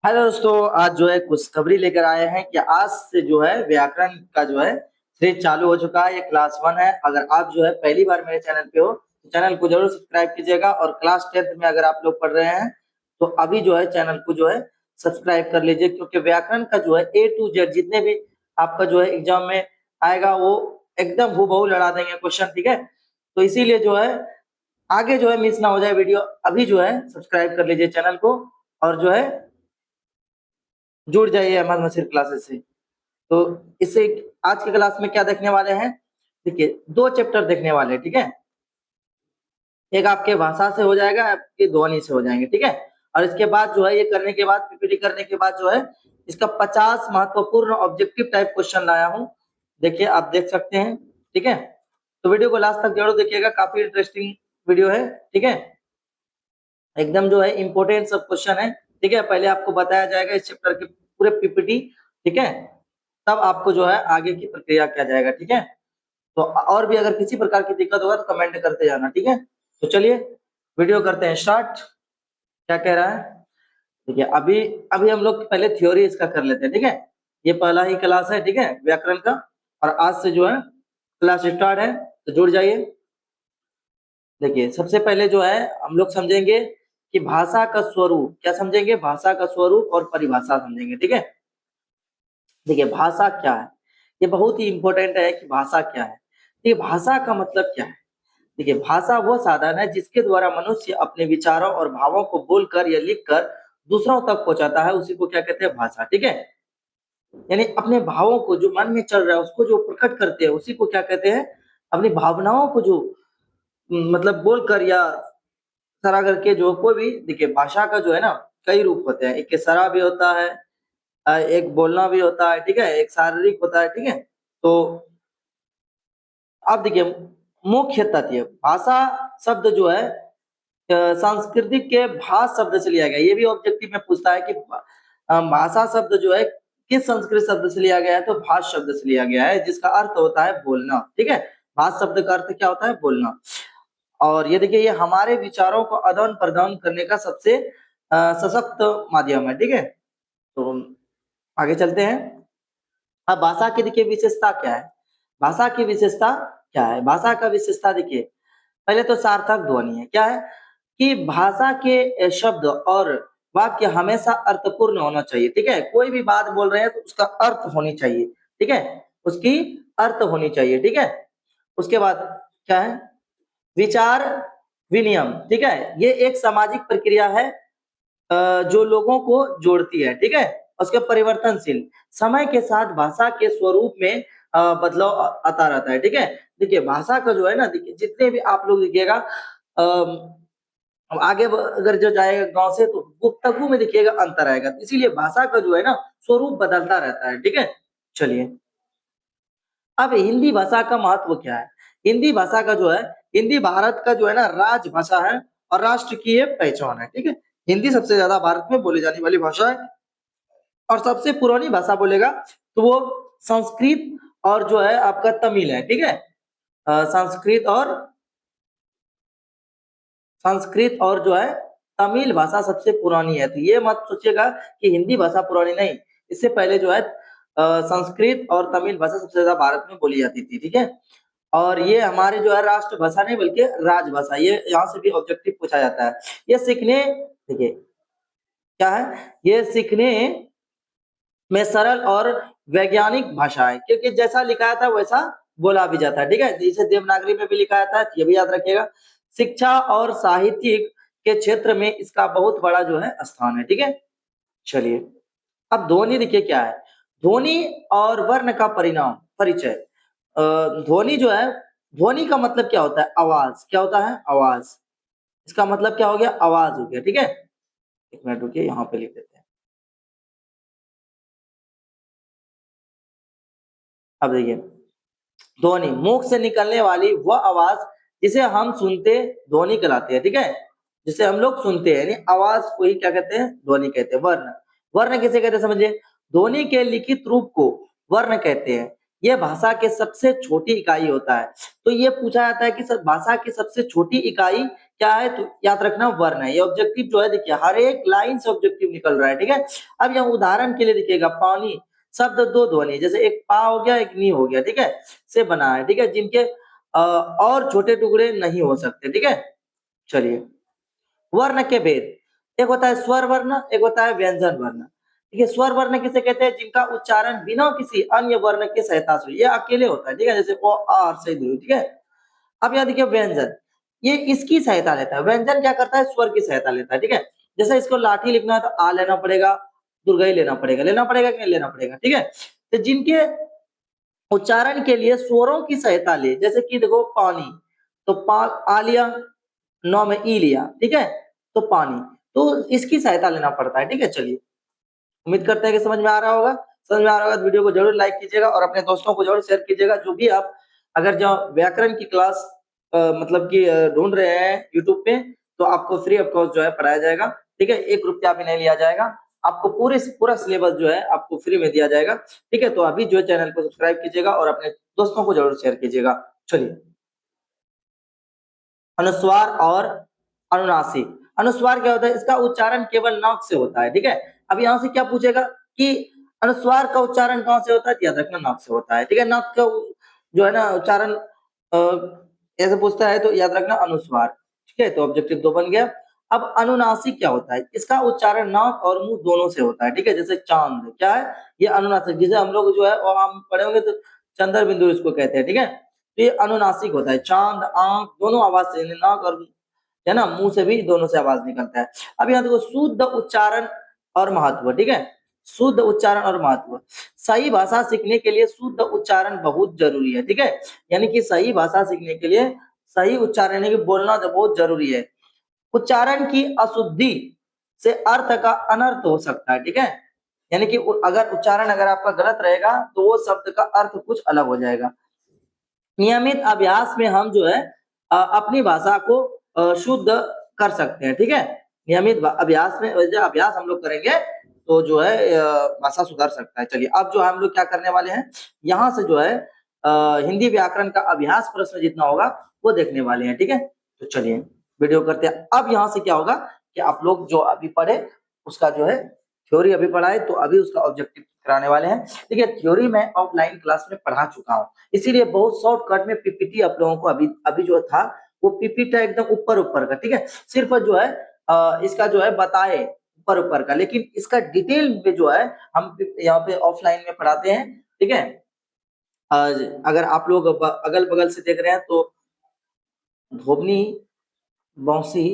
Hello दोस्तों, आज जो है खुशखबरी लेकर आए हैं कि आज से जो है व्याकरण का जो है सीरीज चालू हो चुका है। ये क्लास 1 है। अगर आप जो है पहली बार मेरे चैनल पे हो तो चैनल को जरूर सब्सक्राइब कीजिएगा, और क्लास 10th में अगर आप लोग पढ़ रहे हैं तो अभी जो है चैनल को जो है सब्सक्राइब कर लीजिए, क्योंकि व्याकरण का जो है A to Z जितने भी आपका जो है एग्जाम में आएगा वो एकदम हूबहू लड़ा देंगे क्वेश्चन। ठीक है, तो इसीलिए जो है आगे जो है मिस ना हो जाए वीडियो, अभी जो है सब्सक्राइब कर लीजिए चैनल को और जो है जुड़ जाइए अहमद मसीर क्लासेस से। तो इससे आज की क्लास में क्या देखने वाले हैं, देखिए 2 चैप्टर देखने वाले हैं। ठीक है, एक आपके भाषा से हो जाएगा, आपकी ध्वनि से हो जाएंगे। ठीक है, और इसके बाद जो है ये करने के बाद पीपीटी करने के बाद जो है इसका 50 महत्वपूर्ण ऑब्जेक्टिव टाइप क्वेश्चन लाया हूँ। देखिए आप देख सकते हैं। ठीक है, तो वीडियो को लास्ट तक जरूर देखिएगा, काफी इंटरेस्टिंग वीडियो है। ठीक है, एकदम जो है इम्पोर्टेंट सब क्वेश्चन है। ठीक है, पहले आपको बताया जाएगा इस चैप्टर के पूरे पीपीटी। ठीक है, तब आपको जो है आगे की प्रक्रिया किया जाएगा। ठीक है, तो और भी अगर किसी प्रकार की दिक्कत होगा तो कमेंट करते जाना। ठीक है, तो चलिए वीडियो करते हैं स्टार्ट। क्या कह रहा है, देखिए अभी अभी हम लोग पहले थ्योरी इसका कर लेते हैं। ठीक है, ये पहला ही क्लास है। ठीक है, व्याकरण का, और आज से जो है क्लास स्टार्ट है, तो जुड़ जाइए। देखिए सबसे पहले जो है हम लोग समझेंगे कि भाषा का स्वरूप। क्या समझेंगे? भाषा का स्वरूप और परिभाषा समझेंगे। ठीक है, देखिए भाषा क्या है, ये बहुत ही इंपॉर्टेंट है कि भाषा क्या है। देखिए भाषा का मतलब क्या है। देखिए भाषा वो साधन है जिसके द्वारा मनुष्य अपने विचारों और भावों को बोलकर या लिखकर दूसरों तक पहुंचाता है, उसी को क्या कहते हैं? भाषा। ठीक है, यानी अपने भावों को जो मन में चल रहा है उसको जो प्रकट करते हैं उसी को क्या कहते हैं? अपनी भावनाओं को जो मतलब बोलकर या सरा करके जो कोई भी, देखिए भाषा का जो है ना कई रूप होते हैं। एक सरा भी होता है, एक बोलना भी होता है। ठीक है, एक शारीरिक होता है। ठीक है, तो अब देखिए मुख्य तथ्य भाषा शब्द जो है सांस्कृतिक के भाष शब्द से लिया गया। ये भी ऑब्जेक्टिव में पूछता है कि भाषा शब्द जो है किस संस्कृत शब्द से लिया गया है, तो भाष शब्द से लिया गया है, जिसका अर्थ होता है बोलना। ठीक है, भाष शब्द का अर्थ क्या होता है? बोलना। और ये देखिए ये हमारे विचारों को आदान प्रदान करने का सबसे सशक्त माध्यम है। ठीक है, तो हम आगे चलते हैं। अब भाषा की देखिए विशेषता क्या है। भाषा की विशेषता क्या है? भाषा का विशेषता देखिए पहले तो सार्थक ध्वनि है। क्या है कि भाषा के शब्द और वाक्य हमेशा अर्थपूर्ण होना चाहिए। ठीक है, कोई भी बात बोल रहे हैं तो उसका अर्थ होनी चाहिए। ठीक है, उसकी अर्थ होनी चाहिए। ठीक है, उसके बाद क्या है? विचार विनियम। ठीक है, ये एक सामाजिक प्रक्रिया है जो लोगों को जोड़ती है। ठीक है, उसके परिवर्तनशील समय के साथ भाषा के स्वरूप में बदलाव आता रहता है। ठीक है, देखिए भाषा का जो है ना, देखिए जितने भी आप लोग देखिएगा आगे अगर जो जाएगा गांव से तो गुफ्तगू में देखिएगा अंतर आएगा, तो इसीलिए भाषा का जो है ना स्वरूप बदलता रहता है। ठीक है, चलिए अब हिंदी भाषा का महत्व क्या है। हिंदी भाषा का जो है, हिंदी भारत का जो है ना राजभाषा है और राष्ट्र की ये पहचान है। ठीक है, हिंदी सबसे ज्यादा भारत में बोली जाने वाली भाषा है, और सबसे पुरानी भाषा बोलेगा तो वो संस्कृत और जो है आपका तमिल है। ठीक है, संस्कृत और जो है तमिल भाषा सबसे पुरानी है। तो ये मत सोचिएगा कि हिंदी भाषा पुरानी नहीं, इससे पहले जो है संस्कृत और तमिल भाषा सबसे ज्यादा भारत में बोली जाती थी। ठीक है, और ये हमारे जो है राष्ट्रभाषा नहीं बल्कि राजभाषा, ये यहाँ से भी ऑब्जेक्टिव पूछा जाता है। ये सीखने, देखिए क्या है, ये सीखने में सरल और वैज्ञानिक भाषा है, क्योंकि जैसा लिखा था वैसा बोला भी जाता है। ठीक है, जैसे देवनागरी में भी लिखा था, ये भी याद रखिएगा। शिक्षा और साहित्यिक के क्षेत्र में इसका बहुत बड़ा जो है स्थान है। ठीक है, चलिए अब ध्वनि देखिए क्या है। ध्वनि और वर्ण का परिणाम परिचय। ध्वनि जो है, ध्वनि का मतलब क्या होता है? आवाज। क्या होता है? आवाज। इसका मतलब क्या हो गया? आवाज हो गया। ठीक है, एक मिनट रुकिए, यहाँ पे लिख देते हैं। अब देखिए ध्वनि मुख से निकलने वाली वह आवाज जिसे हम सुनते ध्वनि कहलाती है। ठीक है, जिसे हम लोग सुनते हैं, यानी आवाज को ही क्या कहते हैं? ध्वनि कहते हैं। वर्ण, वर्ण किसे कहते हैं समझिए। ध्वनि के लिखित रूप को वर्ण कहते हैं। यह भाषा के सबसे छोटी इकाई होता है। तो ये पूछा जाता है कि भाषा की सबसे छोटी इकाई क्या है, तो याद रखना वर्ण है। ये ऑब्जेक्टिव जो है देखिए हर एक लाइन से ऑब्जेक्टिव निकल रहा है, ठीक है। अब यहाँ उदाहरण के लिए देखिएगा, पानी शब्द दो ध्वनि, जैसे एक पा हो गया, एक नी हो गया, ठीक है, से बना है, ठीक है, जिनके और छोटे टुकड़े नहीं हो सकते, ठीक है। चलिए, वर्ण के भेद, एक होता है स्वर वर्ण, एक होता है व्यंजन वर्ण। ठीक है, स्वर वर्ण किसे कहते हैं, जिनका उच्चारण बिना किसी अन्य वर्ण की सहायता से, ये अकेले होता है, ठीक है, जैसे ओ आ से, ठीक है। अब यहाँ देखिए व्यंजन, ये इसकी सहायता लेता है। व्यंजन क्या करता है, स्वर की सहायता लेता है, ठीक है। जैसे इसको लाठी लिखना है तो आ लेना पड़ेगा, दुर्गई लेना पड़ेगा, कि नहीं लेना पड़ेगा, ठीक है। तो जिनके उच्चारण के लिए स्वरों की सहायता ले, जैसे कि देखो पानी, तो पा आ लिया, नौ में ई लिया, ठीक है, तो पानी, तो इसकी सहायता लेना पड़ता है, ठीक है। चलिए, उम्मीद करते हैं कि समझ में आ रहा होगा। समझ में आ रहा होगा तो वीडियो को जरूर लाइक कीजिएगा और अपने दोस्तों को जरूर शेयर कीजिएगा। जो भी आप अगर जो व्याकरण की क्लास मतलब कि ढूंढ रहे हैं यूट्यूब पे, तो आपको फ्री ऑफ कॉस्ट जो है पढ़ाया जाएगा, ठीक है, 1 रुपया भी नहीं लिया जाएगा। आपको पूरा सिलेबस जो है आपको फ्री में दिया जाएगा, ठीक है। तो अभी जो है चैनल को सब्सक्राइब कीजिएगा और अपने दोस्तों को जरूर शेयर कीजिएगा। चलिए, अनुस्वार और अनुनासिक। अनुस्वार क्या होता है, इसका उच्चारण केवल नाक से होता है, ठीक है। अब यहाँ से क्या पूछेगा कि अनुस्वार का उच्चारण कहाँ से होता है, याद रखना नाक से होता है, ठीक है। नाक का जो है ना उच्चारण ऐसे पूछता है तो याद रखना अनुस्वार, ठीक है। तो ऑब्जेक्टिव 2 बन गया। अब अनुनासिक क्या होता है, इसका उच्चारण नाक और मुंह दोनों से होता है, ठीक है। जैसे चांद, क्या है ये अनुनासिक, जिसे हम लोग जो है और हम पढ़े होंगे तो चंद्र बिंदु इसको कहते हैं, ठीक है। तो ये अनुनासिक होता है, चांद आंख दोनों आवाज से, नाक और है ना मुंह से भी दोनों से आवाज निकलता है। अब यहाँ देखो शुद्ध उच्चारण और महत्व, ठीक है, शुद्ध उच्चारण और महत्व। सही भाषा सीखने के लिए शुद्ध उच्चारण बहुत जरूरी है, ठीक है। यानी कि सही भाषा सीखने के लिए सही उच्चारण यानी कि बोलना तो बहुत जरूरी है। उच्चारण की अशुद्धि से अर्थ का अनर्थ हो सकता है, ठीक है। यानी कि अगर उच्चारण अगर आपका गलत रहेगा तो वो शब्द का अर्थ कुछ अलग हो जाएगा। नियमित अभ्यास में हम जो है अपनी भाषा को शुद्ध कर सकते हैं, ठीक है। नियमित अभ्यास में जो अभ्यास हम लोग करेंगे तो जो है भाषा सुधर सकता है। चलिए, अब जो हम लोग क्या करने वाले हैं, यहाँ से जो है हिंदी व्याकरण का अभ्यास प्रश्न जितना होगा वो देखने वाले हैं, ठीक है। तो चलिए वीडियो करते हैं। अब यहाँ से क्या होगा कि आप लोग जो अभी पढ़े उसका जो है थ्योरी अभी पढ़ाए तो अभी उसका ऑब्जेक्टिव कराने वाले हैं, ठीक है। थ्योरी मैं ऑफलाइन क्लास में पढ़ा चुका हूँ, इसीलिए बहुत शॉर्टकट में पीपीटी आप लोगों को अभी अभी जो था वो पीपीटी एकदम ऊपर का, ठीक है। सिर्फ जो है इसका जो है बताए ऊपर का, लेकिन इसका डिटेल में जो है हम यहाँ पे ऑफलाइन में पढ़ाते हैं, ठीक है। अगर आप लोग अगल बगल से देख रहे हैं तो धोबनी, बौंसी,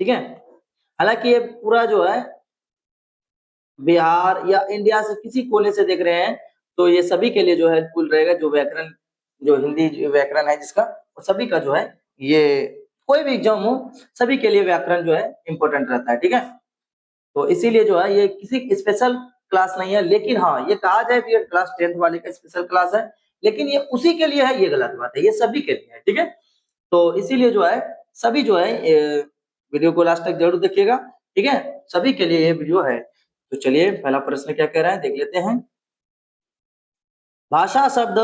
ठीक है। हालांकि ये पूरा जो है बिहार या इंडिया से किसी कोने से देख रहे हैं तो ये सभी के लिए जो है हेल्पफुल रहेगा। जो व्याकरण जो हिंदी जो व्याकरण है जिसका, वो सभी का जो है ये कोई भी एग्जाम हो सभी के लिए व्याकरण जो है इम्पोर्टेंट रहता है, ठीक है। तो इसीलिए जो है ये किसी स्पेशल क्लास नहीं है, लेकिन हाँ ये कहा जाए कि ये क्लास 10th वाले का स्पेशल क्लास है, लेकिन ये उसी के लिए है, ये गलत बात है, ये सभी के लिए है, ठीक है। तो इसीलिए जो है सभी जो है वीडियो को लास्ट तक जरूर देखिएगा, ठीक है, सभी के लिए ये वीडियो है। तो चलिए पहला प्रश्न क्या कह रहा है देख लेते हैं। भाषा शब्द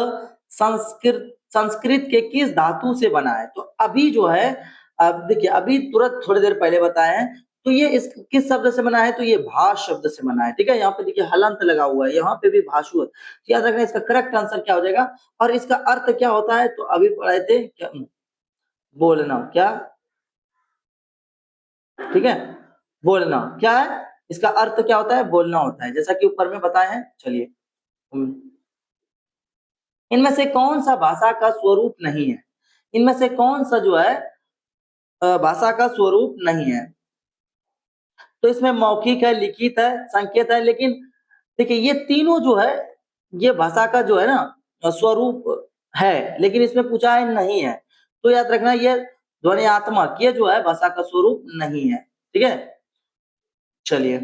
संस्कृत के किस धातु से बना है, तो अभी जो है अब देखिए अभी तुरंत थोड़ी देर पहले बताए हैं, तो ये इस किस शब्द से बना है, तो ये भाष शब्द से बना है, ठीक है। यहाँ पे देखिए हलंत लगा हुआ है, यहाँ पे भी भाषु है, तो याद रखना इसका करेक्ट आंसर क्या हो जाएगा। और इसका अर्थ क्या होता है, तो अभी पढ़े थे क्या, बोलना, क्या, ठीक है, बोलना क्या है, इसका अर्थ क्या होता है, बोलना होता है, जैसा कि ऊपर में बताए हैं। चलिए, इनमें से कौन सा भाषा का स्वरूप नहीं है, इनमें से कौन सा जो है भाषा का स्वरूप नहीं है, तो इसमें मौखिक है, लिखित है, संकेत है, लेकिन देखिए ये तीनों जो है ये भाषा का जो है ना स्वरूप है, लेकिन इसमें पूछा है नहीं है, तो याद रखना ये ध्वन्यात्मक ये जो है भाषा का स्वरूप नहीं है, ठीक है। चलिए,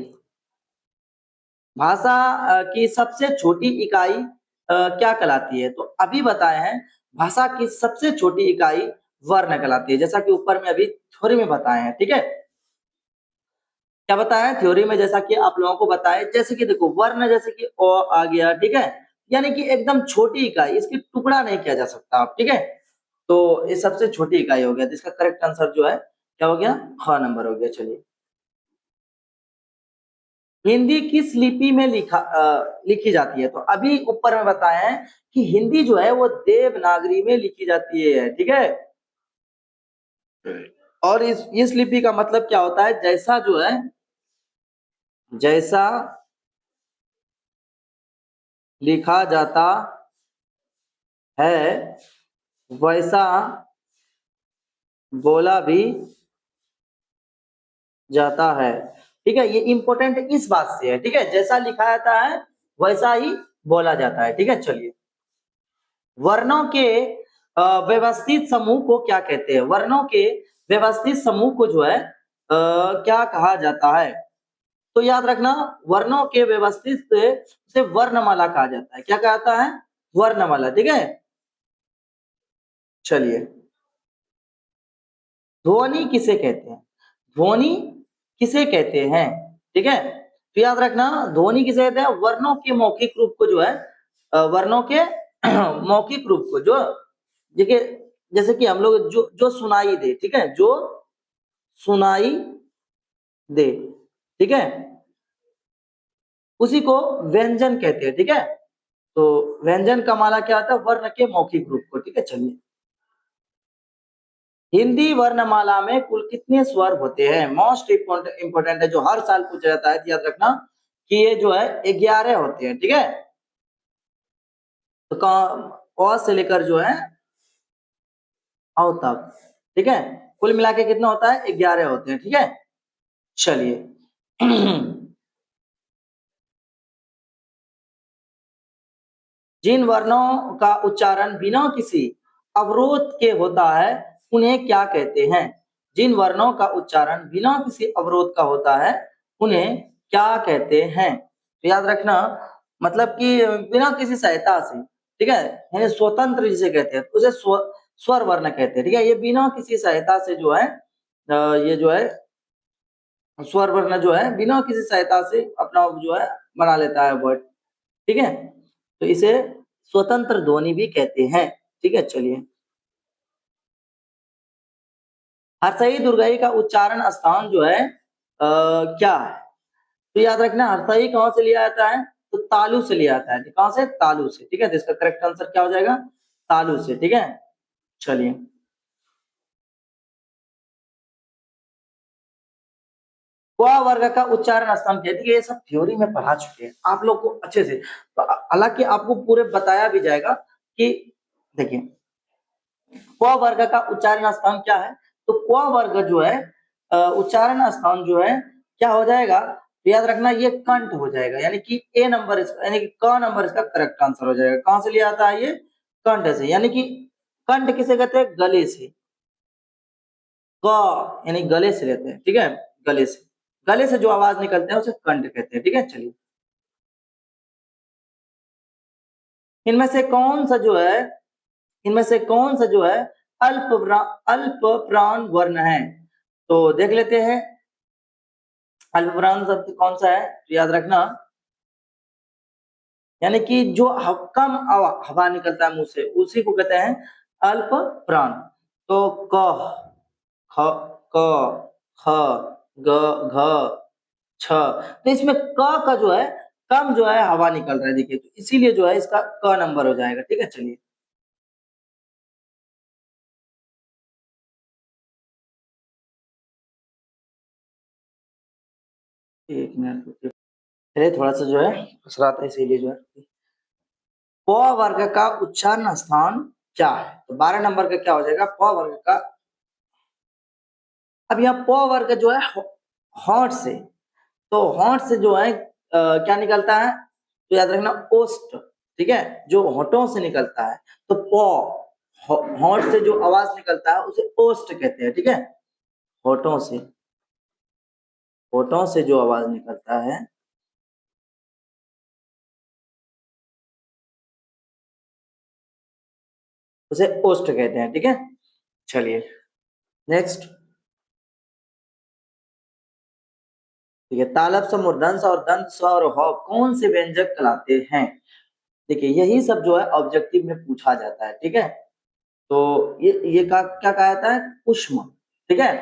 भाषा की सबसे छोटी इकाई क्या कहलाती है, तो अभी बताए हैं भाषा की सबसे छोटी इकाई वर्ण कहलाती है, जैसा कि ऊपर में अभी थ्योरी में बताए हैं, ठीक है। क्या बताया है थ्योरी में, जैसा कि आप लोगों को बताया, जैसे कि देखो वर्ण जैसे कि ओ आ गया, ठीक है, यानी कि एकदम छोटी इकाई, इसकी टुकड़ा नहीं किया जा सकता आप, ठीक है। तो ये सबसे छोटी इकाई हो गया, तो इसका करेक्ट आंसर जो है क्या हो गया, ख नंबर हो गया। चलिए, हिंदी किस लिपि में लिखी जाती है? तो अभी ऊपर में बताया है कि हिंदी जो है वो देवनागरी में लिखी जाती है, ठीक है। और इस लिपि का मतलब क्या होता है, जैसा जो है, जैसा लिखा जाता है वैसा बोला भी जाता है, ठीक है। ये इंपॉर्टेंट इस बात से है, ठीक है, जैसा लिखा जाता है वैसा ही बोला जाता है, ठीक है। चलिए, वर्णों के व्यवस्थित समूह को क्या कहते हैं? वर्णों के व्यवस्थित समूह को जो है क्या कहा जाता है? तो याद रखना, वर्णों के व्यवस्थित से वर्णमाला कहा जाता है। क्या कहता है? वर्णमाला, ठीक है। चलिए, ध्वनि किसे कहते हैं? ध्वनि किसे कहते हैं, ठीक है। तो याद रखना, ध्वनि किसे कहते हैं? वर्णों के मौखिक रूप को जो है वर्णों के मौखिक रूप को, जो देखिए, जैसे कि हम लोग जो सुनाई दे, ठीक है, जो सुनाई दे, ठीक है, उसी को व्यंजन कहते हैं, ठीक है। तो व्यंजन का माला क्या होता है? वर्ण के मौखिक रूप को, ठीक है। चलिए, हिंदी वर्णमाला में कुल कितने स्वर होते हैं? मोस्ट इंपोर्टेंट है, जो हर साल पूछा जाता है, याद रखना कि ये जो है 11 होते हैं, ठीक है। तो क से लेकर जो है औ तक, ठीक है, कुल मिला के कितना होता है? 11 होते हैं, ठीक है। चलिए, जिन वर्णों का उच्चारण बिना किसी अवरोध के होता है उन्हें क्या कहते हैं? जिन वर्णों का उच्चारण बिना किसी अवरोध का होता है उन्हें क्या कहते हैं? तो याद रखना, मतलब कि बिना किसी सहायता से, ठीक है, यानी स्वतंत्र जिसे कहते हैं, उसे स्वर वर्ण कहते हैं, ठीक है। ये बिना किसी सहायता से जो है ये जो है स्वर वर्ण जो है बिना किसी सहायता से अपना जो है बना लेता है वर्ड, ठीक है। तो इसे स्वतंत्र ध्वनि भी कहते हैं, ठीक है। चलिए, हर्षई दुर्गई का उच्चारण स्थान जो है क्या है? तो याद रखना, हर्षई कहां से लिया जाता है? तो तालु से लिया जाता है। कहां से? तालु से, ठीक है। तो इसका करेक्ट आंसर क्या हो जाएगा? तालु से, ठीक है। चलिए, क वर्ग का उच्चारण स्थान क्या है? देखिए, ये सब थ्योरी में पढ़ा चुके हैं आप लोग को अच्छे से, तो हालांकि आपको पूरे बताया भी जाएगा कि देखिए, क वर्ग का उच्चारण स्थान क्या है? तो क वर्ग जो है उच्चारण स्थान जो है क्या हो जाएगा? तो याद रखना, ये कंठ हो जाएगा, यानी कि ए नंबर इसका, यानी कि क नंबर इसका करेक्ट आंसर हो जाएगा। कहां से लिया आता है? ये कंठ से, यानी कि कंठ किसे कहते हैं? गले से। क यानी गले से लेते हैं, ठीक है, गले से, गले से जो आवाज निकलते हैं उसे कंठ कहते हैं, ठीक है। चलिए, इनमें से कौन सा जो है इनमें से कौन सा जो है अल्प प्राण वर्ण है? तो देख लेते हैं, अल्प प्राण शब्द कौन सा है? तो याद रखना, यानी कि जो कम हवा निकलता है मुंह से, उसी को कहते हैं अल्प प्राण। तो क, ख, क, ख, ग, घ, छ, तो इसमें क का जो है कम जो है हवा निकल रहा है, देखिए, तो इसीलिए जो है इसका क नंबर हो जाएगा, ठीक है। चलिए, एक मिनट रुकिए। चलिए, थोड़ा सा जो है फसराता है, इसीलिए जो है। प वर्ग का उच्चारण स्थान क्या है? तो 12 नंबर का क्या हो जाएगा? प वर्ग का। अब यहाँ प वर्ग जो है होंठ से, तो होंठ से जो है क्या निकलता है? तो याद रखना, ओष्ठ, ठीक है, जो होठों से निकलता है। तो होंठ से जो आवाज निकलता है उसे ओष्ठ कहते हैं, ठीक है। होठों से, होठों से जो आवाज निकलता है उसे ओष्ठ कहते हैं, ठीक है। चलिए, नेक्स्ट, ठीक है, तालव्य स, मूर्धन्य स और दंत स्व और ह कौन से व्यंजक कहलाते हैं? देखिए, यही सब जो है ऑब्जेक्टिव में पूछा जाता है, ठीक है। तो ये क्या कहा जाता है? ऊष्म। ठीक है,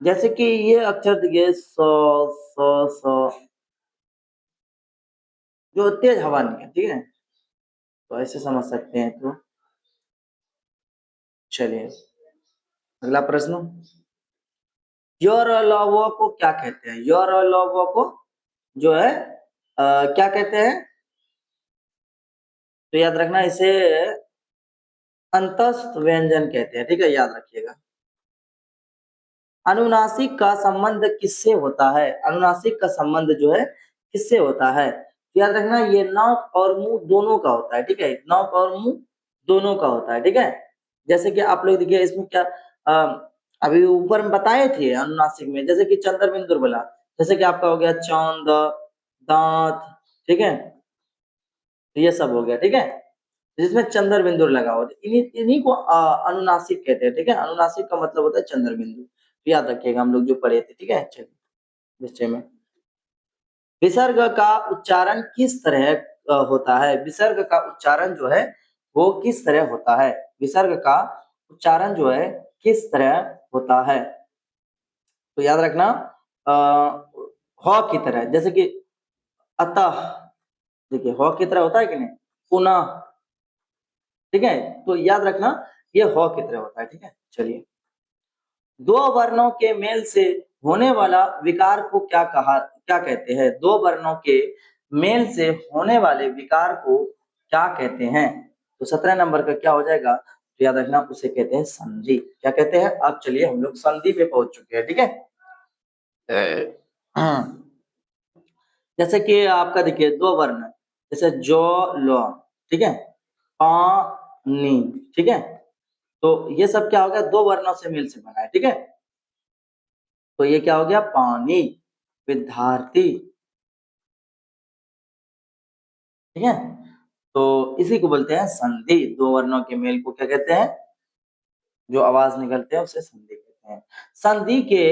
जैसे कि ये अक्षर देखिए जो तेज हवा निकले, ठीक है, तो ऐसे समझ सकते हैं। तो चलिए अगला प्रश्न, योर लवो को क्या कहते हैं? योर लवो को जो है क्या कहते हैं? तो याद रखना, इसे अंतस्थ व्यंजन कहते हैं। ठीक है, याद रखिएगा। अनुनासिक का संबंध किससे होता है? अनुनासिक का संबंध जो है किससे होता है? याद रखना, ये नाक और मुंह दोनों का होता है। ठीक है, नाक और मुंह दोनों का होता है। ठीक है, जैसे कि आप लोग देखिए इसमें क्या अभी ऊपर में बताए थे अनुनासिक में, जैसे कि चंद्र बिंदु बोला, जैसे कि आपका हो गया चौंद, दांत, ठीक है, तो ये सब हो गया। ठीक है, जिसमें चंद्र बिंदु लगा हो, इन्हीं इन्हीं को अनुनासिक कहते हैं। ठीक है, अनुनासिक का मतलब होता है चंद्र बिंदु। तो याद रखिएगा, हम लोग जो पढ़े थे। ठीक है, चलिए निश्चय में, विसर्ग का उच्चारण किस तरह होता है? विसर्ग का उच्चारण जो है वो किस तरह होता है? विसर्ग का उच्चारण जो है किस तरह होता है? तो याद रखना, ह की तरह, जैसे कि अतः, देखिए ह की तरह होता है कि नहीं, पुनः, ठीक है, तो याद रखना ये ह की तरह होता है। ठीक है, चलिए, दो वर्णों के मेल से होने वाला विकार को क्या कहते हैं? दो वर्णों के मेल से होने वाले विकार को क्या कहते हैं? तो 17 नंबर का क्या हो जाएगा? तो याद रखना, उसे कहते हैं संधि। क्या कहते हैं? अब चलिए हम लोग संधि पे पहुंच चुके हैं। ठीक है, जैसे कि आपका देखिए दो वर्ण, जैसे जो, लो, ठीक है, पा, नी, ठीक है, तो ये सब क्या हो गया? दो वर्णों से मेल से बना है। ठीक है, तो ये क्या हो गया? पानी, विद्यार्थी, ठीक है, तो इसी को बोलते हैं संधि। दो वर्णों के मेल को क्या कहते हैं? जो आवाज निकलते हैं उसे संधि कहते हैं। संधि के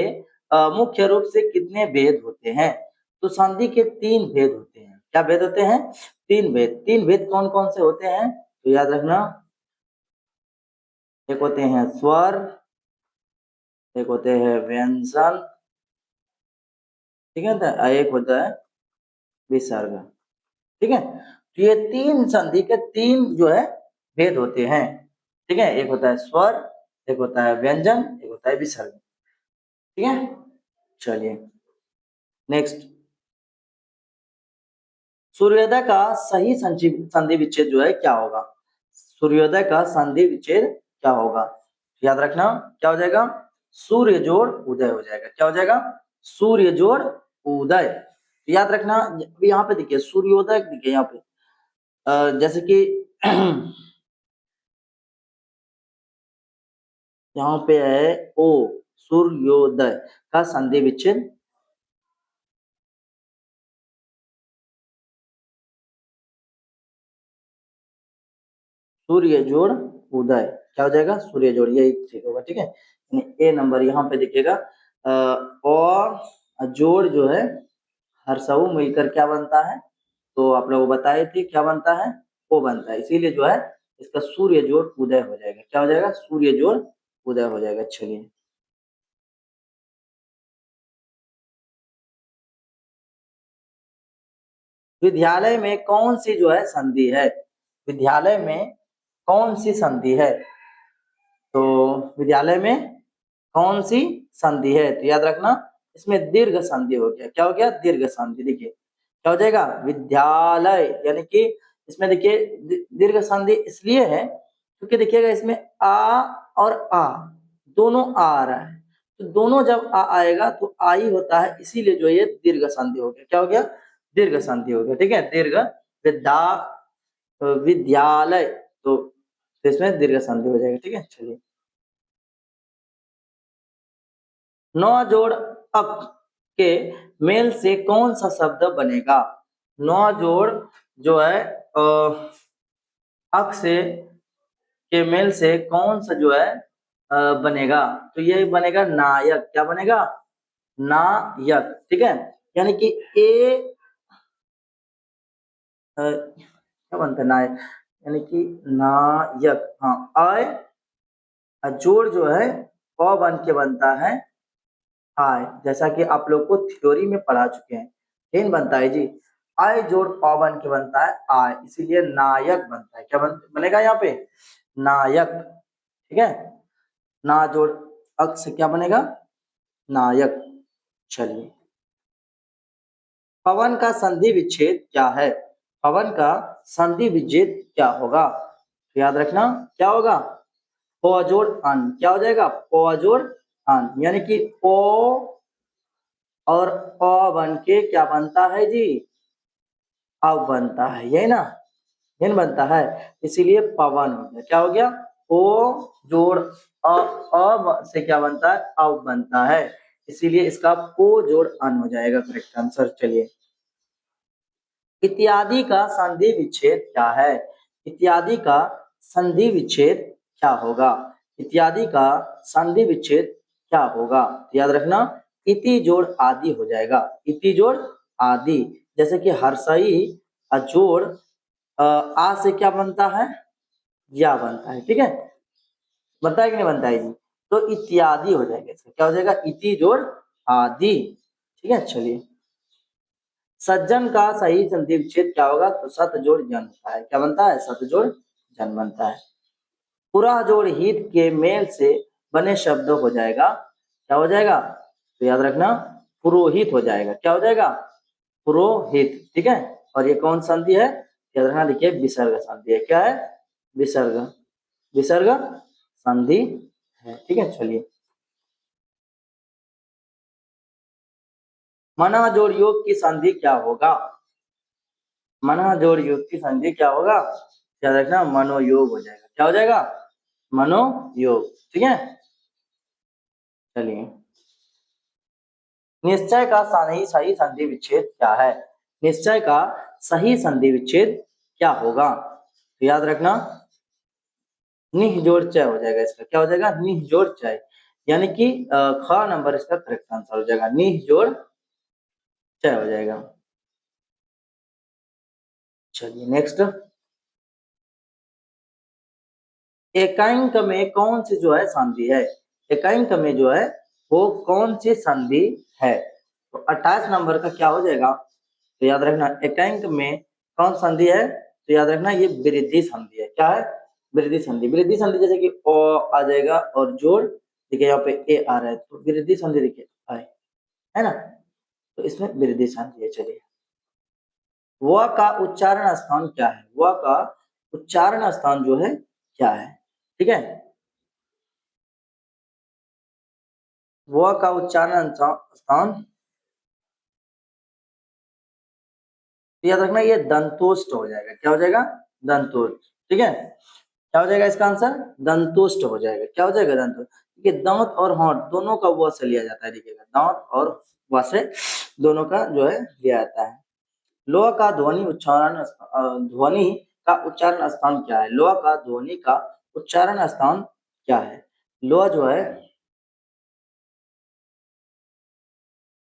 मुख्य रूप से कितने भेद होते हैं? तो संधि के तीन भेद होते हैं। क्या भेद होते हैं? तीन भेद। तीन भेद कौन कौन से होते हैं? तो याद रखना, एक होते हैं स्वर, एक होते हैं व्यंजन, ठीक है, तो एक होता है विसर्ग। ठीक है, तो ये तीन संधि के तीन जो है भेद होते हैं। ठीक है, एक होता है स्वर, एक होता है व्यंजन, एक होता है विसर्ग। ठीक है, चलिए नेक्स्ट, सूर्योदय का सही संधि विच्छेद जो है क्या होगा? सूर्योदय का संधि विच्छेद क्या होगा? याद रखना, क्या हो जाएगा? सूर्य जोड़ उदय हो जाएगा। क्या हो जाएगा? सूर्य जोड़ उदय। याद रखना, यहाँ पे देखिए सूर्योदय, देखिए यहाँ पे जैसे कि यहाँ पे है ओ, सूर्योदय का संधि विच्छेद सूर्य जोड़ उदय। क्या हो जाएगा? सूर्य जोड़, यही ठीक होगा। ठीक है, ए नंबर यहाँ पे देखिएगा, और जोड़ जो है हर्षऊ मिलकर क्या बनता है? तो आप लोग बताए थे क्या बनता है? ओ बनता है, इसीलिए जो है इसका सूर्य जोड़ उदय हो जाएगा। क्या हो जाएगा? सूर्य जोड़ उदय हो जाएगा। चलिए, विद्यालय में कौन सी जो है संधि है? विद्यालय में कौन सी संधि है? तो विद्यालय में कौन सी संधि है? तो याद रखना, इसमें दीर्घ संधि हो गया। क्या हो गया? दीर्घ संधि। देखिए क्या हो जाएगा? विद्यालय, यानी कि इसमें देखिए दीर्घ संधि इसलिए है क्योंकि देखिएगा इसमें आ और आ दोनों आ रहा है, तो दोनों जब आ आएगा तो आ ही होता है, इसीलिए जो ये दीर्घ संधि हो गया। क्या हो गया? दीर्घ संधि हो गया। ठीक है, दीर्घ विद्या विद्यालय, तो इसमें दीर्घ संधि हो जाएगा। ठीक है, चलिए, नौ जोड़ अक के मेल से कौन सा शब्द बनेगा? नौ जोड़ जो है अक से के मेल से कौन सा जो है बनेगा? तो ये बनेगा नायक। क्या बनेगा? नायक। ठीक है, यानी कि ए क्या बनता है? नायक, यानी कि नायक। हाँ, अय जोड़ जो है प बन के बनता है आय, जैसा कि आप लोग को थ्योरी में पढ़ा चुके हैं। इन बनता है जी, आय जोड़ प बन के बनता है आय, इसीलिए नायक बनता है। क्या बनेगा यहाँ पे? नायक। ठीक है, ना जोड़ अक से क्या बनेगा? नायक। चलिए, पवन का संधि विच्छेद क्या है? पवन का संधि विच्छेद क्या होगा? तो याद रखना क्या होगा? प जोड़ अन। क्या हो जाएगा? प जोड़ अन, यानी कि ओ और अ बन के क्या बनता है जी? अब बनता है, यही ना? यही बनता है, इसीलिए पवन हो गया। क्या हो गया? ओ जोड़ से क्या बनता है? अब बनता है, इसीलिए इसका पो जोड़ अन हो जाएगा करेक्ट आंसर। चलिए, इत्यादि का संधि विच्छेद क्या है? इत्यादि का संधि विच्छेद क्या होगा? इत्यादि का संधि विच्छेद क्या होगा? याद रखना, इति जोड़ आदि हो जाएगा। इति जोड़ आदि, जैसे कि हर्षई जोड़ आ से क्या बनता है? या बनता है। ठीक है, बनता है कि नहीं बनता है जी? तो इत्यादि हो जाएगा, इसका क्या हो जाएगा? इति जोड़ आदि। ठीक है, चलिए, सज्जन का सही संधि विच्छेद क्या होगा? तो सत जोड़ जन होता है। क्या बनता है? सत जोड़ जन बनता है। पुरा जोड़ हित के मेल से बने शब्द हो जाएगा। क्या हो जाएगा? तो याद रखना, पुरोहित हो जाएगा। क्या हो जाएगा? पुरोहित। ठीक है, और ये कौन संधि है? याद रखना, देखिए विसर्ग संधि है। क्या है? विसर्ग। विसर्ग संधि है। ठीक है, चलिए, मना जोड़ योग की संधि क्या होगा? मना जोड़ योग की संधि क्या होगा? याद रखना, मनोयोग हो जाएगा। क्या हो जाएगा? मनोयोग। ठीक है, चलिए, निश्चय का सही सही संधि विच्छेद क्या है? निश्चय का सही संधि विच्छेद क्या होगा? तो याद रखना, निह जोड़ चय हो जाएगा। इसका क्या हो जाएगा? निह जोड़ चय, यानी कि ख नंबर इसका करेक्ट आंसर हो जाएगा। निह जोड़ चय हो जाएगा। चलिए, नेक्स्ट, एकांक में कौन सी जो है संधि है? एकांक में जो है वो कौन सी संधि है? तो 28 नंबर का क्या हो जाएगा? तो याद रखना, एकांक में कौन संधि है? तो याद रखना, ये वृद्धि संधि है। क्या है? वृद्धि संधि। वृद्धि संधि जैसे कि ओ आ जाएगा और जोड़, देखिए यहाँ पे ए आ रहा है, तो वृद्धि संधि देखिए आए, है ना? तो इसमें वृद्धि संधि है। चलिए, व का उच्चारण स्थान क्या है? व का उच्चारण स्थान जो है क्या है? ठीक है, व का उच्चारण स्थान याद रखना, ये दंतोष्ट हो जाएगा। क्या हो जाएगा? दंतोष्ट। ठीक है, क्या हो जाएगा इसका आंसर? दंतोष्ट हो जाएगा। क्या हो जाएगा? दंतोष्ट। देखिए, दांत और होंठ दोनों का व से लिया जाता है। देखिएगा, दांत और व से दोनों का जो है लिया जाता है। लोह का ध्वनि उच्चारण ध्वनि का उच्चारण स्थान क्या है? लोह का ध्वनि का उच्चारण स्थान क्या है? लोह जो है,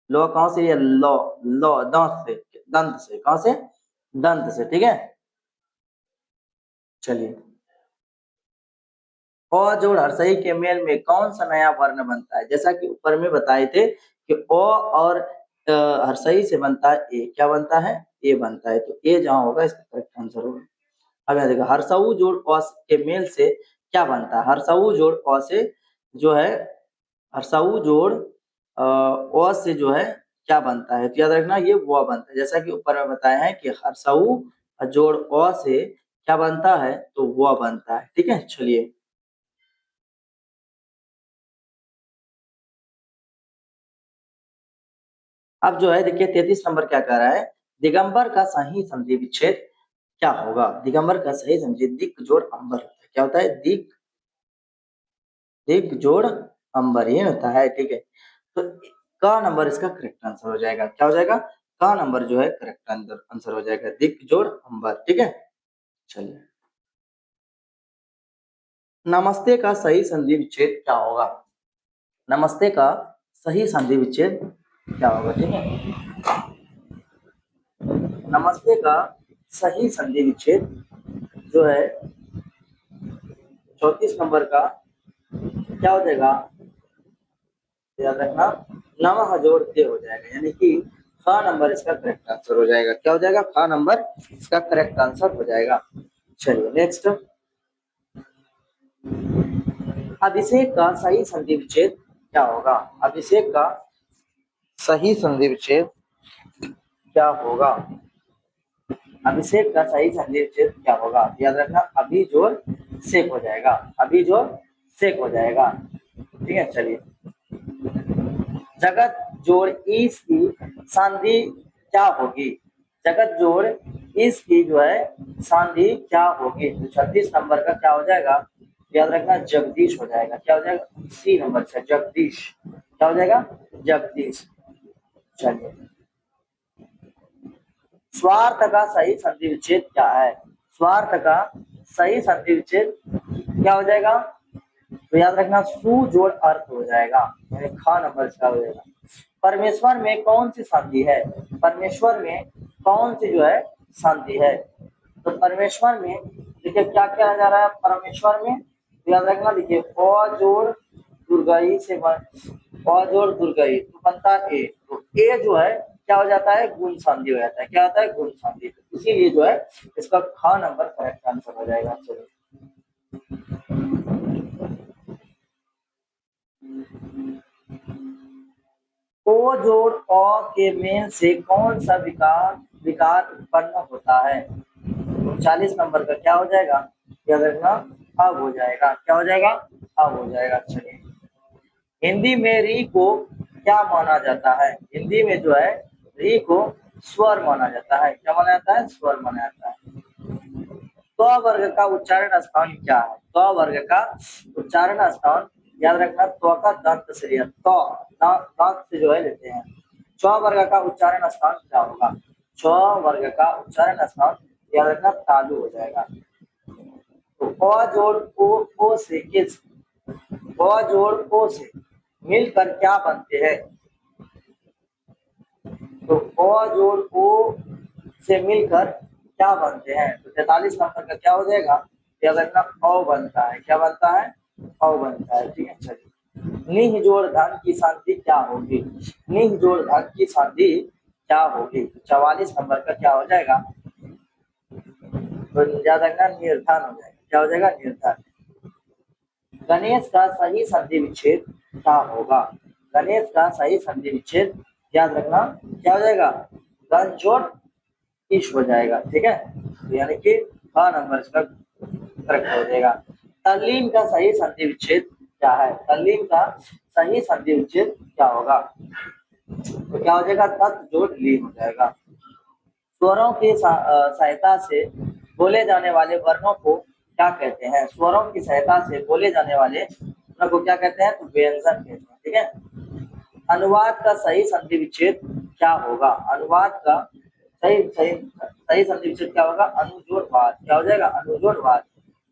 लोह कहाँ से? लो, लो दांत से, दंत से। कहाँ से? दंत से। ठीक है, चलिए, अ जोड़ हर्षई के मेल में कौन सा नया वर्ण बनता है? जैसा कि ऊपर में बताए थे कि अ और हर्षई से बनता है ए। क्या बनता है? ए बनता है। तो ए जहां होगा इसका करेक्ट आंसर होगा। अब यहाँ देखो, हर्षऊ जोड़ अ के मेल से क्या बनता है? हर्षऊ जोड़ अ से जो है, हर्षऊ जोड़ अ से जो है क्या बनता है? तो याद रखना, ये व बनता है। जैसा कि ऊपर में बताया है कि हर्षऊ जोड़ अ से क्या बनता है? तो व बनता है। ठीक है, चलिए, अब जो है देखिए 33 नंबर क्या कह रहा है? दिगंबर का सही संधि विच्छेद क्या होगा? दिगंबर का सही संधि दिक जोड़ अंबर होता है। क्या होता है? दिक, दिक जोड़ अंबर, ये होता है। ठीक है, तो का नंबर इसका करेक्ट आंसर हो जाएगा। क्या हो जाएगा? का नंबर जो है करेक्ट आंसर हो जाएगा, दिक जोड़ अंबर। ठीक है, चलिए, नमस्ते का सही संधि विच्छेद क्या होगा? नमस्ते का सही संधि विच्छेद क्या होगा? ठीक है, नमस्ते का सही संधि विच्छेद जो है 34 नंबर का क्या हो जाएगा, याद रखना, नवा जोड़ के हो जाएगा, यानी कि ख नंबर इसका करेक्ट आंसर हो जाएगा। क्या हो जाएगा, ख नंबर इसका करेक्ट आंसर हो जाएगा। चलिए नेक्स्ट, अभिषेक का सही संधि विच्छेद क्या होगा। अभिषेक का सही संधि विच्छेद क्या होगा। अभिषेक का सही संधि विच्छेद क्या होगा, याद रखना, अभी जोड़ सेक हो जाएगा, अभी जोड़ सेक हो जाएगा। ठीक है, चलिए, जगत जोड़ ईस की संधि क्या होगी। जगत जोड़ ईस की जो है संधि क्या होगी। तो 36 नंबर का क्या हो जाएगा, याद रखना, जगदीश हो जाएगा। क्या हो जाएगा, सी नंबर से जगदीश, क्या हो जाएगा, जगदीश। चलिए, स्वार्थ का सही संधि विच्छेद क्या है। स्वार्थ का सही संधि विच्छेद क्या हो जाएगा, तो याद रखना, सु जोड़ अर्थ हो जाएगा, यानी ख नंबर इसका हो जाएगा। परमेश्वर में कौन सी संधि है। परमेश्वर में कौन सी जो है संधि है। तो परमेश्वर में देखिए क्या क्या जा रहा है परमेश्वर में, तो याद रखना, देखिए अ जोड़ दुर्गाई से अ जोड़ दुर्गाई तो बनता है ए, तो ए जो है क्या हो जाता है, गुण संधि हो जाता है। क्या होता है, गुण संधि। तो इसीलिए जो है इसका ख नंबर करेक्ट आंसर हो जाएगा। चलिए, ओ जोड़ अ के मेल से कौन सा विकार विकार उत्पन्न होता है। 39 नंबर का क्या हो जाएगा, याद रखना, अब हो जाएगा। क्या हो जाएगा, अब हो जाएगा। चलिए, हिंदी में री को क्या माना जाता है। हिंदी में जो है री को स्वर माना जाता है। क्या माना जाता है, स्वर माना जाता है। त्व वर्ग का उच्चारण स्थान क्या है। त्व वर्ग का उच्चारण स्थान, याद रखना, त्व का दंत से दांत से जो है लेते हैं। स्व वर्ग का उच्चारण स्थान क्या होगा। स्व वर्ग का उच्चारण स्थान, याद रखना, तालु हो जाएगा। तो अ जोड़ ओ से किस, अ जोड़ ओ से मिलकर क्या बनते हैं। तो अ जोड़ ओ से मिलकर क्या बनते हैं। तो 43 नंबर का क्या हो जाएगा, याद रखना, अ बनता है। क्या बनता है, अ बनता है। ठीक है, चलिए, निह जोड़ धन की संधि क्या होगी। निह जोड़ धन की संधि क्या होगी। 44 नंबर का क्या हो जाएगा, तो याद रखना, निर्धन हो जाएगा। क्या हो जाएगा, निर्धन। गणेश का सही संधि विच्छेद क्या होगा। गणेश का सही संधि विच्छेद, याद रखना, क्या हो जाएगा, गण जोड़ ईश हो जाएगा। ठीक है, तो यानी कि ख नंबर इसका करेक्ट हो जाएगा। तल्लीन का सही संधि विच्छेद क्या है। तल्लीन का सही संधि विच्छेद क्या होगा, तो क्या हो जाएगा, तत् जोड़ लीन हो जाएगा। स्वरों की सहायता से बोले जाने वाले वर्णों को क्या कहते हैं। स्वरों की सहायता से बोले जाने वाले वर्णों को क्या कहते हैं, तो व्यंजन कहते हैं। ठीक है, अनुवाद का सही संधि विच्छेद क्या होगा। अनुवाद का सही सही सही संधि विच्छेद क्या होगा, अनुजोड़वाद। क्या हो जाएगा, अनुजोड़वाद।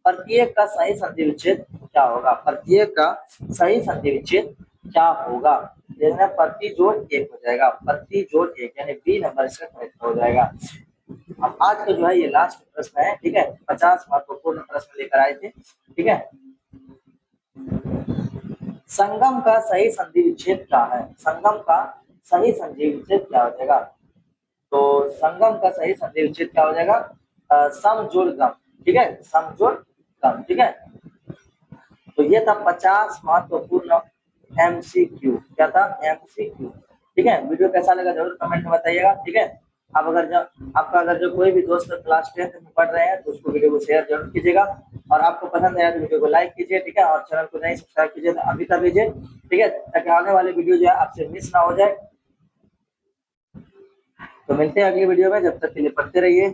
प्रत्येक का सही संधि विच्छेद क्या होगा। प्रत्येक का सही संधि विच्छेद क्या होगा, देखना, प्रति जोड़ एक हो जाएगा। प्रति जोड़ एक, यानी बी नंबर इसका करेक्ट हो जाएगा। अब आज का जो है ये लास्ट प्रश्न है। ठीक है, 50 महत्वपूर्ण प्रश्न लेकर आए थे। ठीक है, संगम का सही संधि विच्छेद क्या है। संगम का सही संधि विच्छेद क्या हो जाएगा, तो संगम का सही संधि विच्छेद क्या हो जाएगा, समजोड़ गम। ठीक है, समजोड़ गम। ठीक है, तो ये था 50 महत्वपूर्ण एमसीक्यू। क्या था, एमसीक्यू। ठीक है, वीडियो कैसा लगा जरूर कमेंट में बताइएगा। ठीक है, आप अगर जो आपका अगर जो कोई भी दोस्त क्लास 10 में पढ़ रहे हैं तो उसको वीडियो को शेयर जरूर कीजिएगा, और आपको पसंद आया तो वीडियो को लाइक कीजिए। ठीक है, और चैनल को नहीं सब्सक्राइब कीजिए तो अभी कर लीजिए। ठीक है, ताकि आने वाले वीडियो जो है आपसे मिस ना हो जाए। तो मिलते हैं अगली वीडियो में, जब तक के लिए पढ़ते रहिए।